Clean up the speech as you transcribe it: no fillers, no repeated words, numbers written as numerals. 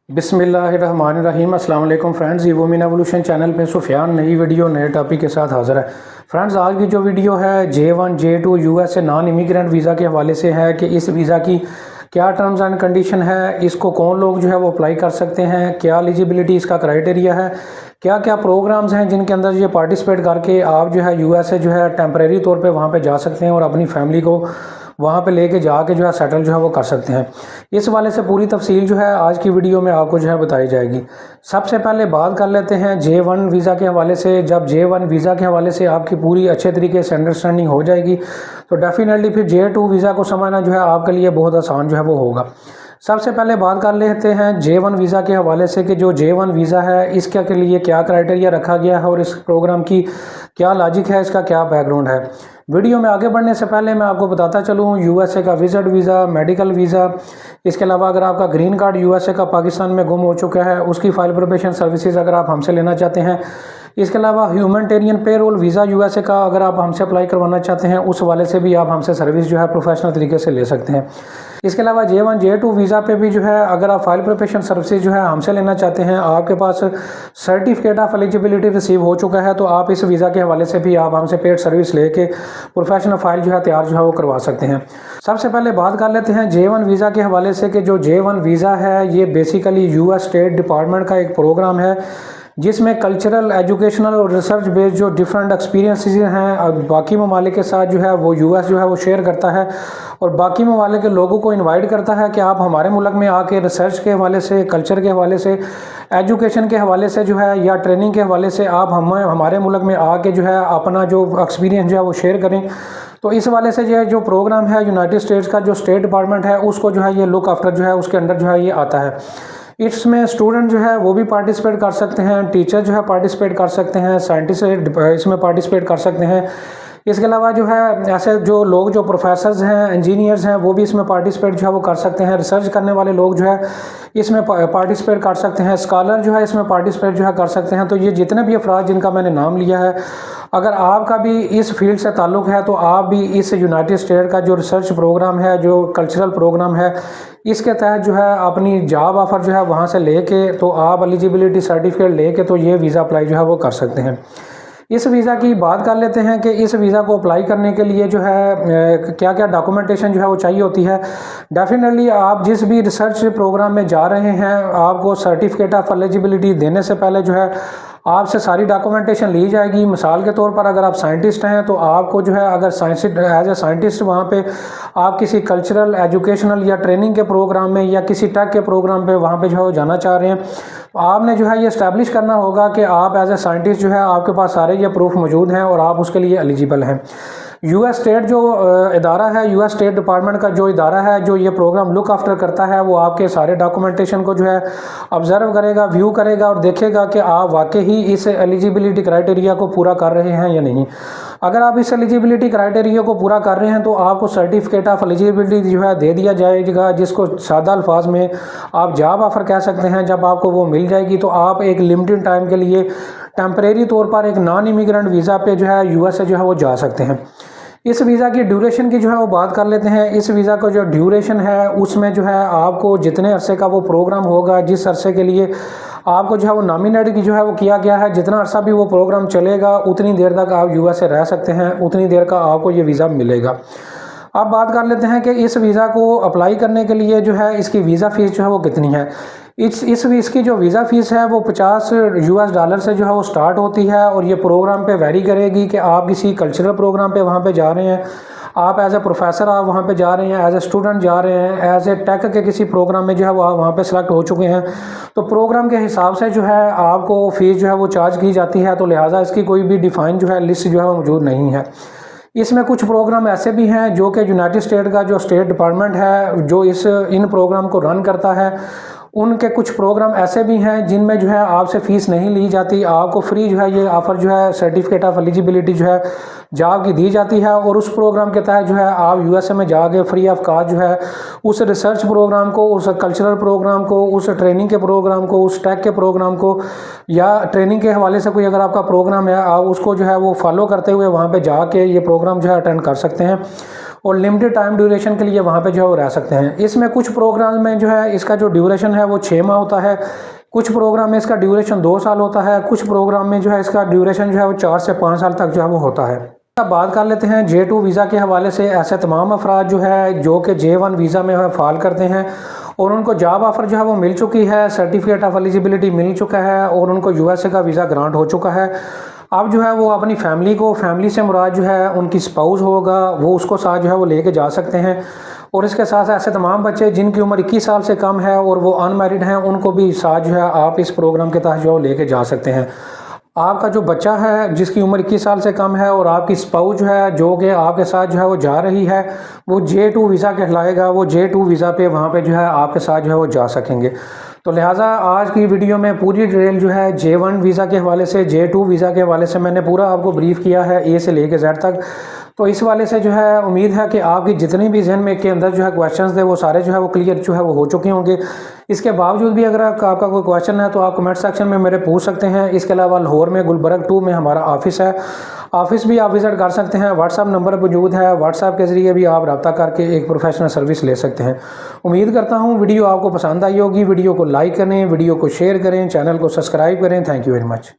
बिस्मिल्लाहिर्रहमानिर्रहीम। अस्सलाम वालेकुम फ्रेंड्स, इवोमिन एवोल्यूशन चैनल पे सुफियान नई वीडियो नए टॉपिक के साथ हाज़िर है। फ्रेंड्स, आज की जो वीडियो है J1 J2 USA non immigrant visa के हवाले से है कि इस वीज़ा की क्या टर्म्स एंड कंडीशन है, इसको कौन लोग जो है वो अप्लाई कर सकते हैं, क्या एलिजिबिलिटी इसका क्राइटेरिया है, क्या क्या प्रोग्राम्स हैं जिनके अंदर ये पार्टिसिपेट करके आप जो है यूएसए जो है टेम्परेरी तौर पे वहाँ पे जा सकते हैं और अपनी फैमिली को वहाँ पे लेके जाके जो है सेटल जो है वो कर सकते हैं। इस वाले से पूरी तफसील जो है आज की वीडियो में आपको जो है बताई जाएगी। सबसे पहले बात कर लेते हैं J1 वीज़ा के हवाले से। जब J1 वीज़ा के हवाले से आपकी पूरी अच्छे तरीके से अंडरस्टैंडिंग हो जाएगी तो डेफिनेटली फिर J2 वीज़ा को समझना जो है आपके लिए बहुत आसान जो है वो होगा। सबसे पहले बात कर लेते हैं J1 वीज़ा के हवाले से कि जो J1 वीज़ा है इसके के लिए क्या क्राइटेरिया रखा गया है और इस प्रोग्राम की क्या लॉजिक है, इसका क्या बैकग्राउंड है। वीडियो में आगे बढ़ने से पहले मैं आपको बताता चलूँ यूएसए का विजिट वीज़ा, मेडिकल वीज़ा, इसके अलावा अगर आपका ग्रीन कार्ड यूएसए का पाकिस्तान में गुम हो चुका है उसकी फाइल प्रिपरेशन सर्विसेज अगर आप हमसे लेना चाहते हैं, इसके अलावा ह्यूमैनिटेरियन पेरोल वीज़ा यूएसए का अगर आप हमसे अप्लाई करवाना चाहते हैं उस वाले से भी आप हमसे सर्विस जो है प्रोफेशनल तरीके से ले सकते हैं। इसके अलावा J1 J2 वीज़ा पे भी जो है अगर आप फाइल प्रिपरेशन सर्विसेज जो है हमसे लेना चाहते हैं, आपके पास सर्टिफिकेट ऑफ एलिजिबिलिटी रिसीव हो चुका है तो आप इस वीज़ा के हवाले से भी आप हमसे पेड सर्विस लेके प्रोफेशनल फाइल जो है तैयार जो है वो करवा सकते हैं। सबसे पहले बात कर लेते हैं J1 वीज़ा के हवाले से कि जो J1 वीज़ा है ये बेसिकली यूएस स्टेट डिपार्टमेंट का एक प्रोग्राम है जिसमें कल्चरल, एजुकेशनल और रिसर्च बेस्ड जो डिफरेंट एक्सपीरियंसेस हैं और बाकी ममालिक के साथ जो है वो यूएस जो है वो शेयर करता है और बाकी ममालिक के लोगों को इनवाइट करता है कि आप हमारे मुल्क में आके रिसर्च के हवाले से, कल्चर के हवाले से, एजुकेशन के हवाले से जो है या ट्रेनिंग के हवाले से आप हमारे मुल्क में आके जो है अपना जो एक्सपीरियंस जो है वो शेयर करें। तो इस वाले से जो प्रोग्राम है यूनाइटेड स्टेट्स का जो स्टेट डिपार्टमेंट है उसको जो है ये लुक आफ्टर जो है उसके अंडर जो है ये आता है। इसमें स्टूडेंट जो है वो भी पार्टिसिपेट कर सकते हैं, टीचर जो है पार्टिसिपेट कर सकते हैं, साइंटिस्ट इसमें पार्टिसिपेट कर सकते हैं। इसके अलावा जो है ऐसे जो लोग जो प्रोफेसर्स हैं, इंजीनियर्स हैं वो भी इसमें पार्टिसिपेट जो है वो कर सकते हैं। रिसर्च करने वाले लोग जो है इसमें पार्टिसिपेट कर सकते हैं, स्कॉलर जो है इसमें पार्टिसिपेट जो है कर सकते हैं। तो ये जितने भी अफराद जिनका मैंने नाम लिया है, अगर आपका भी इस फील्ड से ताल्लुक़ है तो आप भी इस यूनाइटेड स्टेट का जो रिसर्च प्रोग्राम है, जो कल्चरल प्रोग्राम है, इसके तहत जो है अपनी जॉब ऑफ़र जो है वहाँ से लेके तो आप एलिजिबिलिटी सर्टिफिकेट लेके तो ये वीज़ा अप्लाई जो है वो कर सकते हैं। इस वीज़ा की बात कर लेते हैं कि इस वीज़ा को अप्लाई करने के लिए जो है क्या क्या डॉक्यूमेंटेशन जो है वो चाहिए होती है। डेफिनेटली आप जिस भी रिसर्च प्रोग्राम में जा रहे हैं आपको सर्टिफिकेट ऑफ एलिजिबिलिटी देने से पहले जो है आपसे सारी डॉक्यूमेंटेशन ली जाएगी। मिसाल के तौर पर अगर आप साइंटिस्ट हैं तो आपको जो है अगर एज ए साइंटिस्ट वहाँ पे आप किसी कल्चरल, एजुकेशनल या ट्रेनिंग के प्रोग्राम में या किसी टेक के प्रोग्राम पे वहाँ पे जो है जाना चाह रहे हैं तो आपने जो है ये इस्टेब्लिश करना होगा कि आप एज ए साइंटिस्ट जो है आपके पास सारे ये प्रूफ मौजूद हैं और आप उसके लिए एलिजिबल हैं। यूएस स्टेट जो इदारा है, यूएस स्टेट डिपार्टमेंट का जो इदारा है जो ये प्रोग्राम लुक आफ्टर करता है, वो आपके सारे डॉक्यूमेंटेशन को जो है ऑब्जर्व करेगा, व्यू करेगा और देखेगा कि आप वाकई ही इस एलिजिबिलिटी क्राइटेरिया को पूरा कर रहे हैं या नहीं। अगर आप इस एलिजिबिलिटी क्राइटेरिया को पूरा कर रहे हैं तो आपको सर्टिफिकेट ऑफ एलिजिबिलिटी जो है दे दिया जाएगा, जिसको सादा अल्फाज में आप जॉब ऑफ़र कह सकते हैं। जब आपको वो मिल जाएगी तो आप एक लिमिटेड टाइम के लिए टेम्परेरी तौर पर एक नॉन इमिग्रेंट वीज़ा पे जो है यूएसए जो है वो जा सकते हैं। इस वीज़ा की ड्यूरेशन की जो है वो बात कर लेते हैं। इस वीज़ा का जो ड्यूरेशन है उसमें जो है आपको जितने अरसे का वो प्रोग्राम होगा, जिस अरसे के लिए आपको जो है वो नॉमिनेट की जो है वो किया गया है, जितना अरसा भी वो प्रोग्राम चलेगा उतनी देर तक आप यूएसए रह सकते हैं, उतनी देर का आपको ये वीज़ा मिलेगा। अब बात कर लेते हैं कि इस वीज़ा को अप्लाई करने के लिए जो है इसकी वीज़ा फ़ीस जो है वो कितनी है। इसकी जो वीज़ा फ़ीस है वो $50 से जो है वो स्टार्ट होती है और ये प्रोग्राम पे वेरी करेगी कि आप किसी कल्चरल प्रोग्राम पे वहाँ पे जा रहे हैं, आप एज ए प्रोफेसर आप वहाँ पे जा रहे हैं, एज ए स्टूडेंट जा रहे हैं, एज ए टेक के किसी प्रोग्राम में जो है वो आप वहाँ पे सेलेक्ट हो चुके हैं तो प्रोग्राम के हिसाब से जो है आपको फ़ीस जो है वो चार्ज की जाती है। तो लिहाजा इसकी कोई भी डिफ़ाइन जो है लिस्ट जो है वो मौजूद नहीं है। इसमें कुछ प्रोग्राम ऐसे भी हैं जो कि यूनाइटेड स्टेट का जो स्टेट डिपार्टमेंट है जो इन प्रोग्राम को रन करता है, उनके कुछ प्रोग्राम ऐसे भी हैं जिनमें जो है आपसे फ़ीस नहीं ली जाती, आपको फ्री जो है ये ऑफ़र जो है सर्टिफिकेट ऑफ एलिजिबिलिटी जो है जॉब की दी जाती है और उस प्रोग्राम के तहत जो है आप यूएसए में जाके फ्री ऑफ कॉस्ट जो है उस रिसर्च प्रोग्राम को, उस कल्चरल प्रोग्राम को, उस ट्रेनिंग के प्रोग्राम को, उस टेक के प्रोग्राम को या ट्रेनिंग के हवाले से कोई अगर आपका प्रोग्राम है आप उसको जो है वो फॉलो करते हुए वहाँ पे जाके ये प्रोग्राम जो है अटेंड कर सकते हैं। और लिमिटेड टाइम ड्यूरेशन के लिए वहाँ पे जो है वो रह सकते हैं। इसमें कुछ प्रोग्राम में जो है इसका जो ड्यूरेशन है वो 6 माह होता है, कुछ प्रोग्राम में इसका ड्यूरेशन 2 साल होता है, कुछ प्रोग्राम में जो है इसका ड्यूरेशन जो है वो 4 से 5 साल तक जो है वो होता है। अब बात कर लेते हैं J2 वीज़ा के हवाले से। ऐसे तमाम अफराद जो है जो कि J1 वीज़ा में फाल करते हैं और उनको जॉब ऑफ़र जो है वो मिल चुकी है, सर्टिफिकेट ऑफ एलिजिबिलिटी मिल चुका है और उनको USA का वीज़ा ग्रांट हो चुका है। अब जो है वो अपनी फैमिली से मुराद जो है उनकी स्पाउस होगा, वो उसको साथ जो है वो लेके जा सकते हैं। और इसके साथ साथ ऐसे तमाम बच्चे जिनकी उम्र 21 साल से कम है और वो अनमैरिड हैं, उनको भी साथ जो है आप इस प्रोग्राम के तहत जो है लेके जा सकते हैं। आपका जो बच्चा है जिसकी उम्र 21 साल से कम है और आपकी स्पाउस जो है जो कि आपके साथ जो है वो जा रही है, वो J2 वीज़ा कहलाएगा। वो J2 वीज़ा पे वहाँ पे जो है आपके साथ जो है वो जा सकेंगे। तो लिहाजा आज की वीडियो में पूरी डिटेल जो है J1 वीज़ा के हवाले से, J2 वीज़ा के हवाले से मैंने पूरा आपको ब्रीफ किया है, ए से लेके जेड तक। तो इस वाले से जो है उम्मीद है कि आपकी जितनी भी जहन में के अंदर जो है क्वेश्चंस थे वो सारे जो है वो क्लियर जो है वो हो चुके होंगे। इसके बावजूद भी अगर आपका कोई क्वेश्चन है तो आप कमेंट सेक्शन में मेरे पूछ सकते हैं। इसके अलावा लाहौर में गुलबर्ग 2 में हमारा ऑफिस है, ऑफिस भी आप विज़िट कर सकते हैं। व्हाट्सअप नंबर मौजूद है, व्हाट्सअप के ज़रिए भी आप रब्ता करके एक प्रोफेशनल सर्विस ले सकते हैं। उम्मीद करता हूँ वीडियो आपको पसंद आई होगी। वीडियो को लाइक करें, वीडियो को शेयर करें, चैनल को सब्सक्राइब करें। Thank you very much.